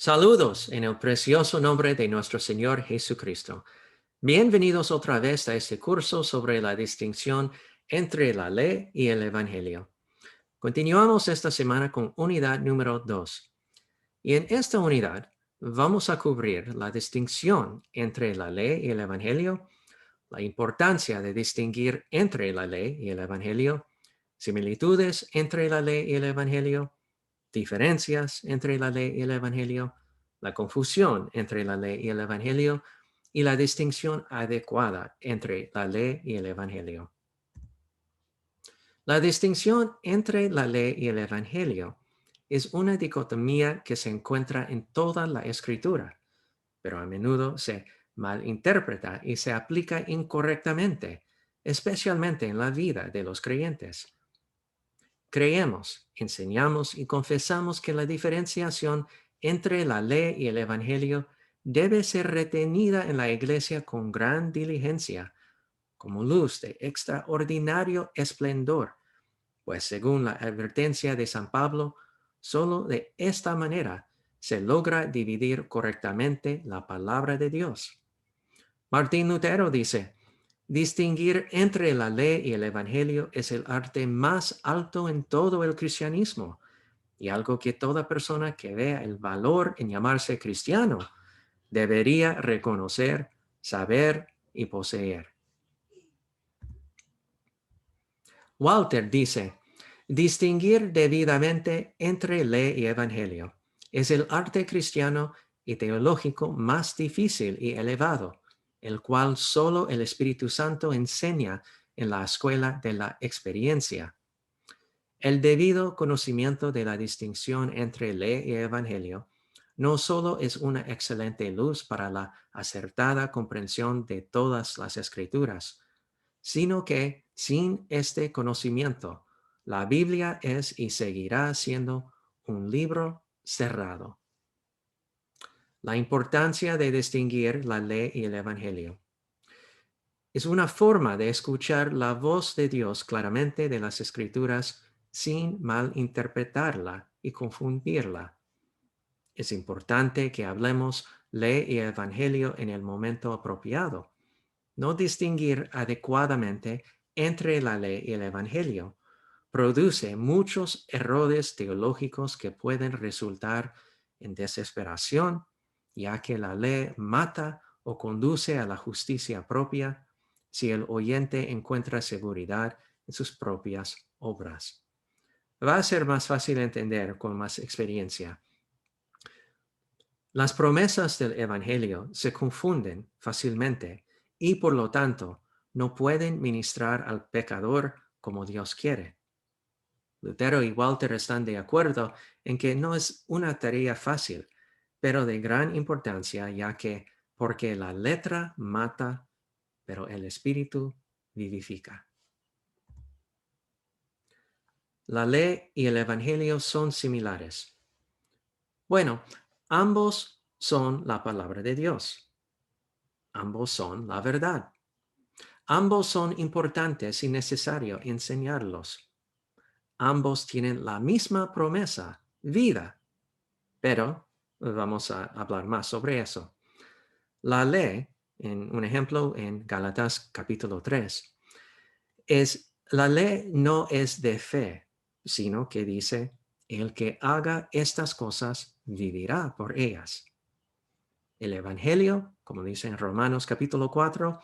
Saludos en el precioso nombre de nuestro Señor Jesucristo. Bienvenidos otra vez a este curso sobre la distinción entre la ley y el Evangelio. Continuamos esta semana con unidad número 2. Y en esta unidad vamos a cubrir la distinción entre la ley y el Evangelio, la importancia de distinguir entre la ley y el Evangelio, similitudes entre la ley y el Evangelio, diferencias entre la ley y el Evangelio, la confusión entre la ley y el Evangelio y la distinción adecuada entre la ley y el Evangelio. La distinción entre la ley y el Evangelio es una dicotomía que se encuentra en toda la Escritura, pero a menudo se malinterpreta y se aplica incorrectamente, especialmente en la vida de los creyentes. Creemos, enseñamos y confesamos que la diferenciación entre la ley y el Evangelio debe ser retenida en la Iglesia con gran diligencia, como luz de extraordinario esplendor, pues según la advertencia de San Pablo, solo de esta manera se logra dividir correctamente la palabra de Dios. Martín Lutero dice: distinguir entre la ley y el Evangelio es el arte más alto en todo el cristianismo y algo que toda persona que vea el valor en llamarse cristiano debería reconocer, saber y poseer. Walter dice: distinguir debidamente entre ley y Evangelio es el arte cristiano y teológico más difícil y elevado, el cual solo el Espíritu Santo enseña en la escuela de la experiencia. El debido conocimiento de la distinción entre ley y evangelio no solo es una excelente luz para la acertada comprensión de todas las escrituras, sino que sin este conocimiento, la Biblia es y seguirá siendo un libro cerrado. La importancia de distinguir la ley y el evangelio es una forma de escuchar la voz de Dios claramente de las escrituras sin malinterpretarla y confundirla. Es importante que hablemos ley y evangelio en el momento apropiado. No distinguir adecuadamente entre la ley y el evangelio produce muchos errores teológicos que pueden resultar en desesperación, ya que la ley mata o conduce a la justicia propia si el oyente encuentra seguridad en sus propias obras. Va a ser más fácil entender con más experiencia. Las promesas del Evangelio se confunden fácilmente y por lo tanto no pueden ministrar al pecador como Dios quiere. Lutero y Walter están de acuerdo en que no es una tarea fácil, pero de gran importancia, ya que porque la letra mata, pero el espíritu vivifica. La ley y el evangelio son similares. Bueno, ambos son la palabra de Dios. Ambos son la verdad. Ambos son importantes y necesario enseñarlos. Ambos tienen la misma promesa, vida. Pero vamos a hablar más sobre eso. La ley, en un ejemplo en Gálatas capítulo 3, la ley no es de fe, sino que dice: el que haga estas cosas vivirá por ellas. El Evangelio, como dice en Romanos capítulo 4,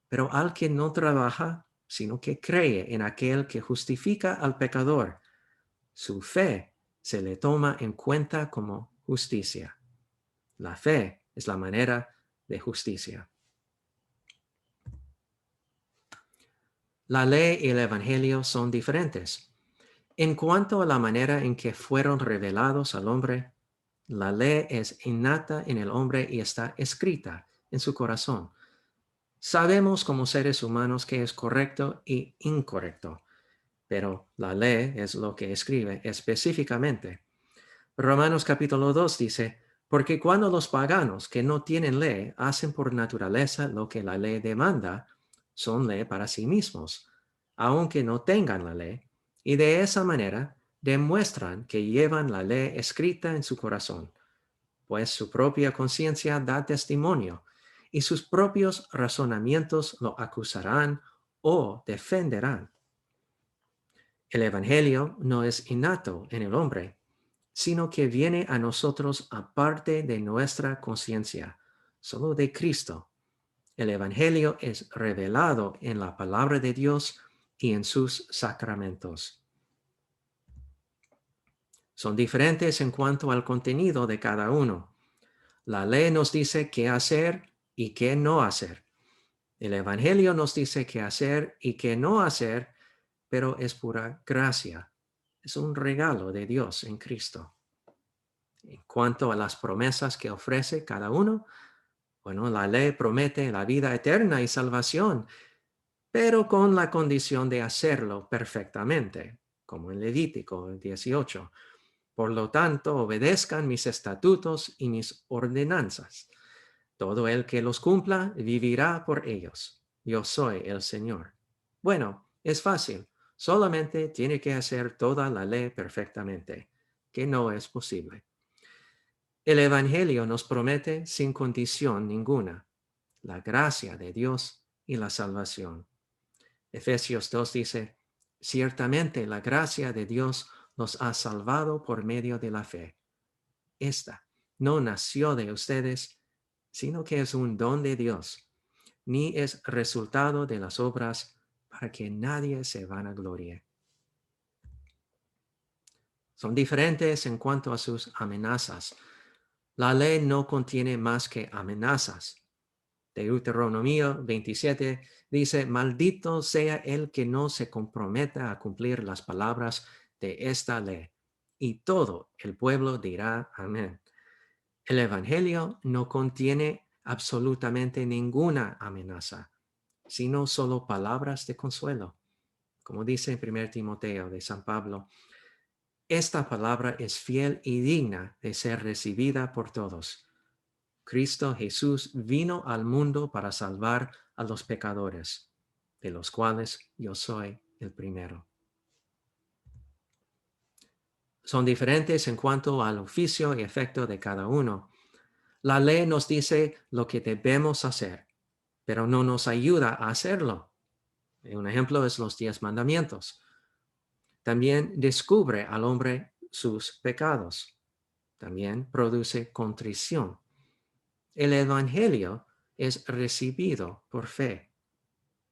pero al que no trabaja, sino que cree en aquel que justifica al pecador, su fe se le toma en cuenta como justicia. La fe es la manera de justicia. La ley y el Evangelio son diferentes. En cuanto a la manera en que fueron revelados al hombre, la ley es innata en el hombre y está escrita en su corazón. Sabemos como seres humanos que es correcto y incorrecto, pero la ley es lo que escribe específicamente. Romanos capítulo 2 dice: porque cuando los paganos que no tienen ley hacen por naturaleza lo que la ley demanda, son ley para sí mismos, aunque no tengan la ley, y de esa manera demuestran que llevan la ley escrita en su corazón. pues su propia conciencia da testimonio y sus propios razonamientos lo acusarán o defenderán. El Evangelio no es innato en el hombre, sino que viene a nosotros aparte de nuestra conciencia, solo de Cristo. El Evangelio es revelado en la palabra de Dios y en sus sacramentos. Son diferentes en cuanto al contenido de cada uno. La ley nos dice qué hacer y qué no hacer. El Evangelio nos dice qué hacer y qué no hacer, pero es pura gracia. Es un regalo de Dios en Cristo. En cuanto a las promesas que ofrece cada uno, bueno, la ley promete la vida eterna y salvación, pero con la condición de hacerlo perfectamente, como en Levítico 18. Por lo tanto, obedezcan mis estatutos y mis ordenanzas. Todo el que los cumpla vivirá por ellos. Yo soy el Señor. Bueno, es fácil. Solamente tiene que hacer toda la ley perfectamente, que no es posible. El Evangelio nos promete sin condición ninguna la gracia de Dios y la salvación. Efesios 2 dice, ciertamente la gracia de Dios nos ha salvado por medio de la fe. Esta no nació de ustedes, sino que es un don de Dios, ni es resultado de las obras para que nadie se vanaglorie. Son diferentes en cuanto a sus amenazas. La ley no contiene más que amenazas. Deuteronomio 27 dice, maldito sea el que no se comprometa a cumplir las palabras de esta ley. Y todo el pueblo dirá amén. El Evangelio no contiene absolutamente ninguna amenaza, sino solo palabras de consuelo. Como dice en 1 Timoteo de San Pablo, esta palabra es fiel y digna de ser recibida por todos. Cristo Jesús vino al mundo para salvar a los pecadores, de los cuales yo soy el primero. Son diferentes en cuanto al oficio y efecto de cada uno. La ley nos dice lo que debemos hacer, pero no nos ayuda a hacerlo. Un ejemplo es los 10 mandamientos. También descubre al hombre sus pecados. También produce contrición. El Evangelio es recibido por fe.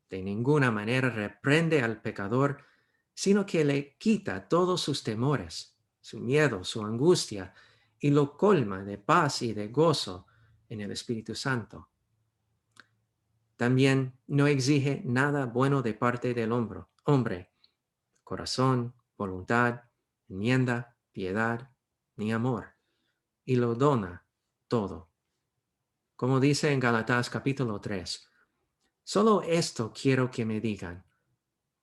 De ninguna manera reprende al pecador, sino que le quita todos sus temores, su miedo, su angustia, y lo colma de paz y de gozo en el Espíritu Santo. También no exige nada bueno de parte del hombre, corazón, voluntad, enmienda, piedad, ni amor, y lo dona todo. Como dice en Gálatas capítulo 3, solo esto quiero que me digan.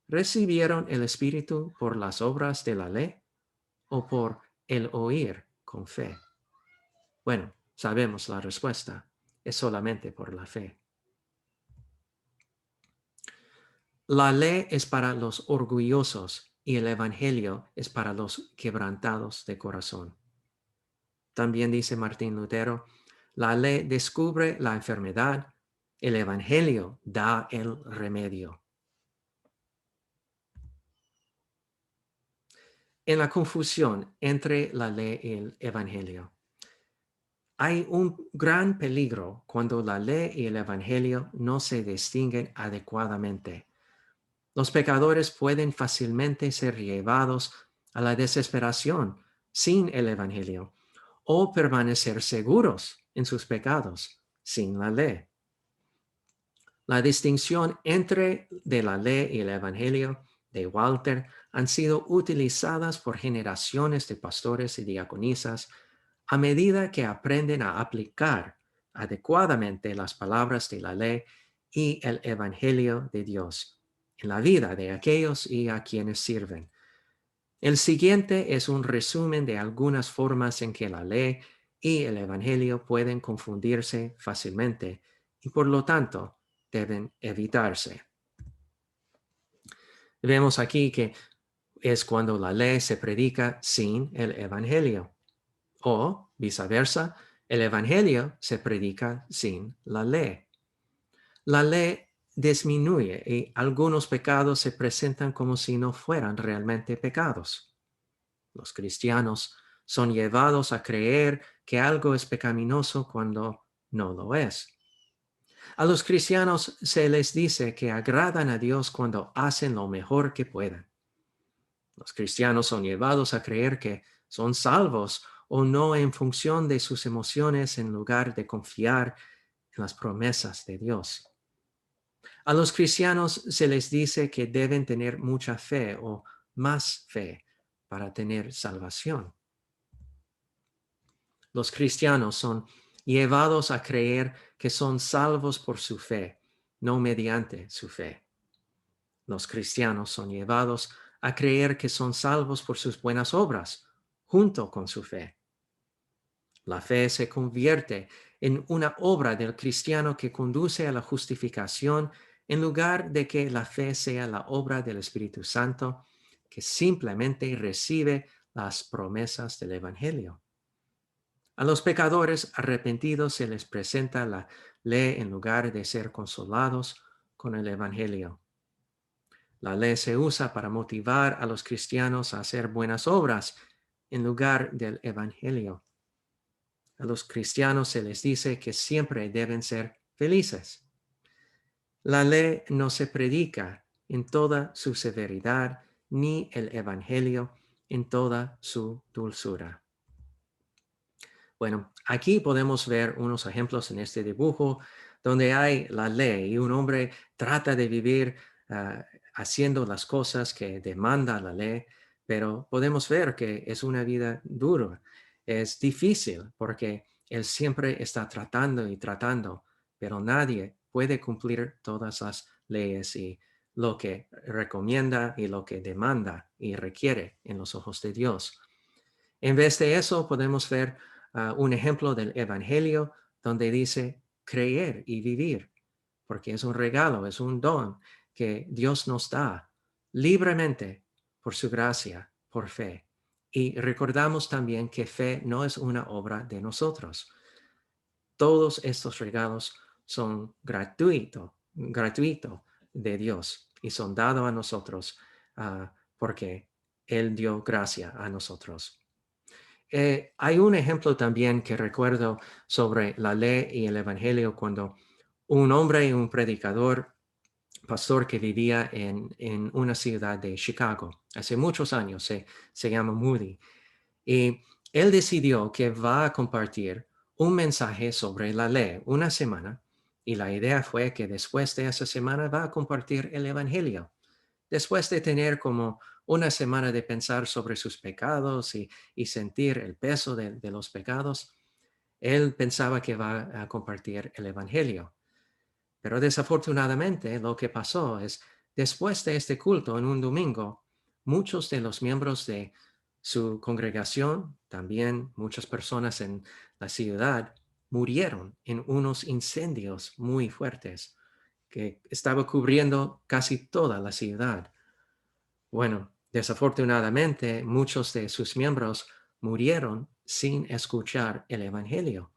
¿Recibieron el Espíritu por las obras de la ley o por el oír con fe? Bueno, sabemos la respuesta. Es solamente por la fe. La ley es para los orgullosos y el Evangelio es para los quebrantados de corazón. También dice Martín Lutero, la ley descubre la enfermedad, el Evangelio da el remedio. En la confusión entre la ley y el Evangelio, hay un gran peligro cuando la ley y el Evangelio no se distinguen adecuadamente. Los pecadores pueden fácilmente ser llevados a la desesperación sin el Evangelio o permanecer seguros en sus pecados sin la ley. La distinción entre de la ley y el Evangelio de Walter han sido utilizadas por generaciones de pastores y diaconisas a medida que aprenden a aplicar adecuadamente las palabras de la ley y el Evangelio de Dios en la vida de aquellos y a quienes sirven. El siguiente es un resumen de algunas formas en que la ley y el Evangelio pueden confundirse fácilmente y por lo tanto deben evitarse. Vemos aquí que es cuando la ley se predica sin el Evangelio o viceversa, El Evangelio se predica sin la ley. La ley disminuye y algunos pecados se presentan como si no fueran realmente pecados. Los cristianos son llevados a creer que algo es pecaminoso cuando no lo es. A los cristianos se les dice que agradan a Dios cuando hacen lo mejor que pueden. Los cristianos son llevados a creer que son salvos o no en función de sus emociones en lugar de confiar en las promesas de Dios. A los cristianos se les dice que deben tener mucha fe o más fe para tener salvación. Los cristianos son llevados a creer que son salvos por su fe, no mediante su fe. Los cristianos son llevados a creer que son salvos por sus buenas obras, junto con su fe. La fe se convierte en una obra del cristiano que conduce a la justificación en lugar de que la fe sea la obra del Espíritu Santo, que simplemente recibe las promesas del Evangelio. A los pecadores arrepentidos se les presenta la ley en lugar de ser consolados con el Evangelio. La ley se usa para motivar a los cristianos a hacer buenas obras en lugar del Evangelio. A los cristianos se les dice que siempre deben ser felices. La ley no se predica en toda su severidad, ni el Evangelio en toda su dulzura. Bueno, aquí podemos ver unos ejemplos en este dibujo donde hay la ley y un hombre trata de vivir haciendo las cosas que demanda la ley, pero podemos ver que es una vida dura, es difícil porque él siempre está tratando y tratando, pero nadie puede cumplir todas las leyes y lo que recomienda y lo que demanda y requiere en los ojos de Dios. En vez de eso, podemos ver un ejemplo del Evangelio donde dice creer y vivir, porque es un regalo, es un don que Dios nos da libremente por su gracia, por fe. Y recordamos también que fe no es una obra de nosotros. Todos estos regalos son gratuitos de Dios y son dados a nosotros porque Él dio gracia a nosotros. Hay un ejemplo también que recuerdo sobre la ley y el evangelio cuando un hombre y un predicador, pastor que vivía en una ciudad de Chicago, hace muchos años, se llama Moody, y él decidió que va a compartir un mensaje sobre la ley una semana, y la idea fue que después de esa semana va a compartir el evangelio. Después de tener como una semana de pensar sobre sus pecados y sentir el peso de los pecados, él pensaba que va a compartir el Evangelio. Pero desafortunadamente lo que pasó es, después de este culto en un domingo, muchos de los miembros de su congregación, también muchas personas en la ciudad, murieron en unos incendios muy fuertes que estaba cubriendo casi toda la ciudad. Bueno, desafortunadamente muchos de sus miembros murieron sin escuchar el Evangelio.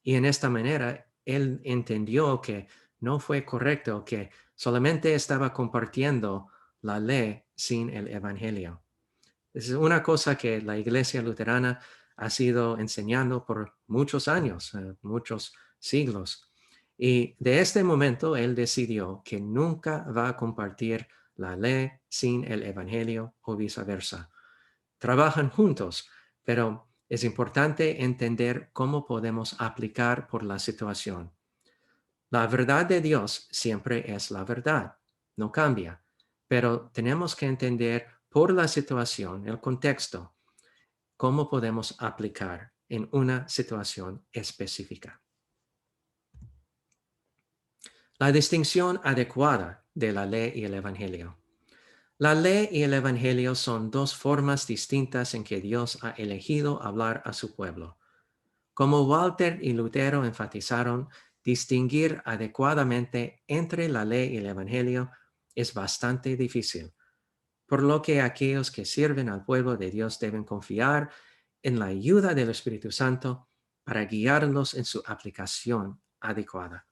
Y en esta manera, él entendió que no fue correcto, que solamente estaba compartiendo la ley sin el Evangelio. Es una cosa que la Iglesia Luterana ha sido enseñando por muchos años, muchos siglos. Y de este momento él decidió que nunca va a compartir la ley sin el Evangelio o viceversa. Trabajan juntos, pero es importante entender cómo podemos aplicar por la situación. La verdad de Dios siempre es la verdad, no cambia, pero tenemos que entender por la situación, el contexto, cómo podemos aplicar en una situación específica. La distinción adecuada de la ley y el Evangelio. La ley y el Evangelio son dos formas distintas en que Dios ha elegido hablar a su pueblo. Como Walter y Lutero enfatizaron, distinguir adecuadamente entre la ley y el Evangelio es bastante difícil, por lo que aquellos que sirven al pueblo de Dios deben confiar en la ayuda del Espíritu Santo para guiarlos en su aplicación adecuada.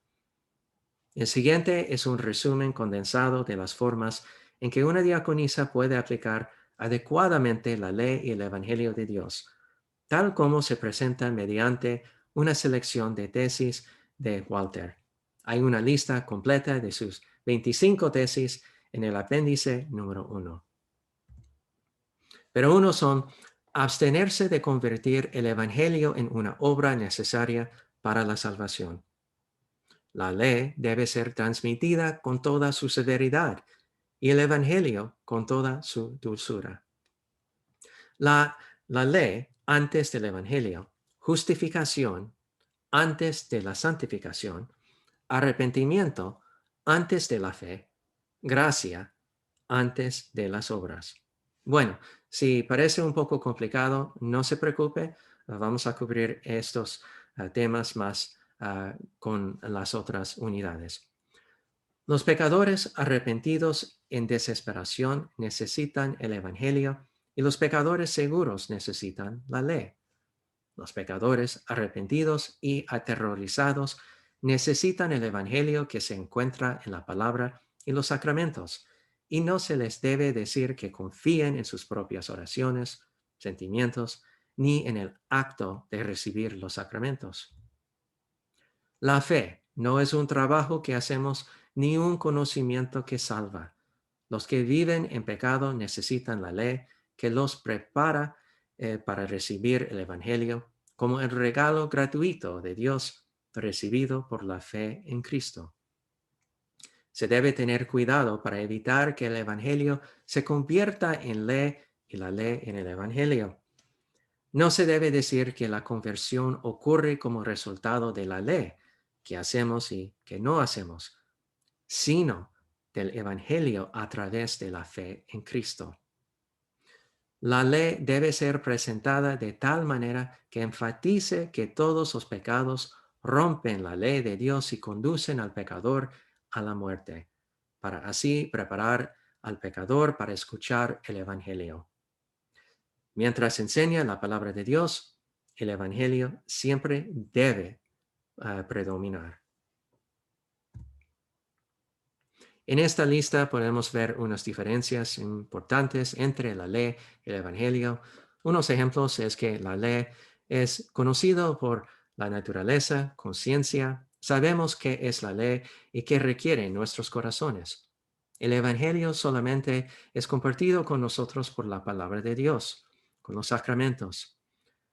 El siguiente es un resumen condensado de las formas en que una diaconisa puede aplicar adecuadamente la ley y el Evangelio de Dios, tal como se presenta mediante una selección de tesis de Walter. Hay una lista completa de sus 25 tesis en el apéndice número 1. Pero uno son abstenerse de convertir el Evangelio en una obra necesaria para la salvación. La ley debe ser transmitida con toda su severidad y el Evangelio con toda su dulzura. La ley antes del Evangelio, justificación antes de la santificación, arrepentimiento antes de la fe, gracia antes de las obras. Bueno, si parece un poco complicado, no se preocupe, vamos a cubrir estos temas más con las otras unidades. Los pecadores arrepentidos en desesperación necesitan el Evangelio y los pecadores seguros necesitan la ley. Los pecadores arrepentidos y aterrorizados necesitan el Evangelio que se encuentra en la palabra y los sacramentos, y no se les debe decir que confíen en sus propias oraciones, sentimientos, ni en el acto de recibir los sacramentos. La fe no es un trabajo que hacemos ni un conocimiento que salva. Los que viven en pecado necesitan la ley que los prepara para recibir el Evangelio como el regalo gratuito de Dios recibido por la fe en Cristo. Se debe tener cuidado para evitar que el Evangelio se convierta en ley y la ley en el Evangelio. No se debe decir que la conversión ocurre como resultado de la ley, que hacemos y que no hacemos, sino del Evangelio a través de la fe en Cristo. La ley debe ser presentada de tal manera que enfatice que todos los pecados rompen la ley de Dios y conducen al pecador a la muerte, para así preparar al pecador para escuchar el Evangelio. Mientras enseña la palabra de Dios, el Evangelio siempre debe predominar. En esta lista podemos ver unas diferencias importantes entre la ley y el Evangelio. Unos ejemplos es que la ley es conocido por la naturaleza, conciencia. Sabemos qué es la ley y qué requiere en nuestros corazones. El Evangelio solamente es compartido con nosotros por la palabra de Dios, con los sacramentos.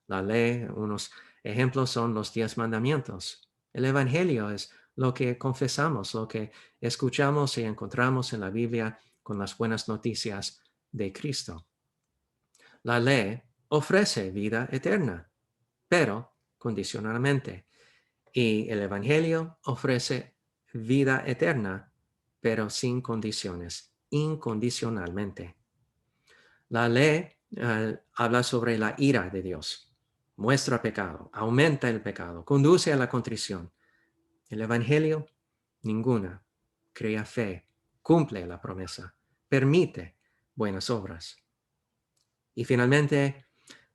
La ley, unos ejemplos son los 10 mandamientos. El Evangelio es lo que confesamos, lo que escuchamos y encontramos en la Biblia con las buenas noticias de Cristo. La ley ofrece vida eterna, pero condicionalmente. Y el Evangelio ofrece vida eterna, pero sin condiciones, incondicionalmente. La ley habla sobre la ira de Dios. Muestra pecado, aumenta el pecado, conduce a la contrición. El Evangelio, ninguna. Crea fe, cumple la promesa, permite buenas obras. Y finalmente,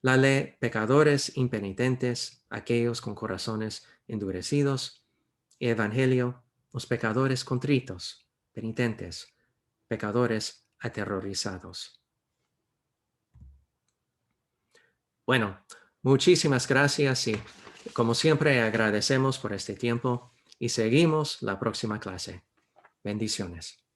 la ley, pecadores impenitentes, aquellos con corazones endurecidos. Evangelio, los pecadores contritos, penitentes, pecadores aterrorizados. Bueno, muchísimas gracias y como siempre agradecemos por este tiempo y seguimos la próxima clase. Bendiciones.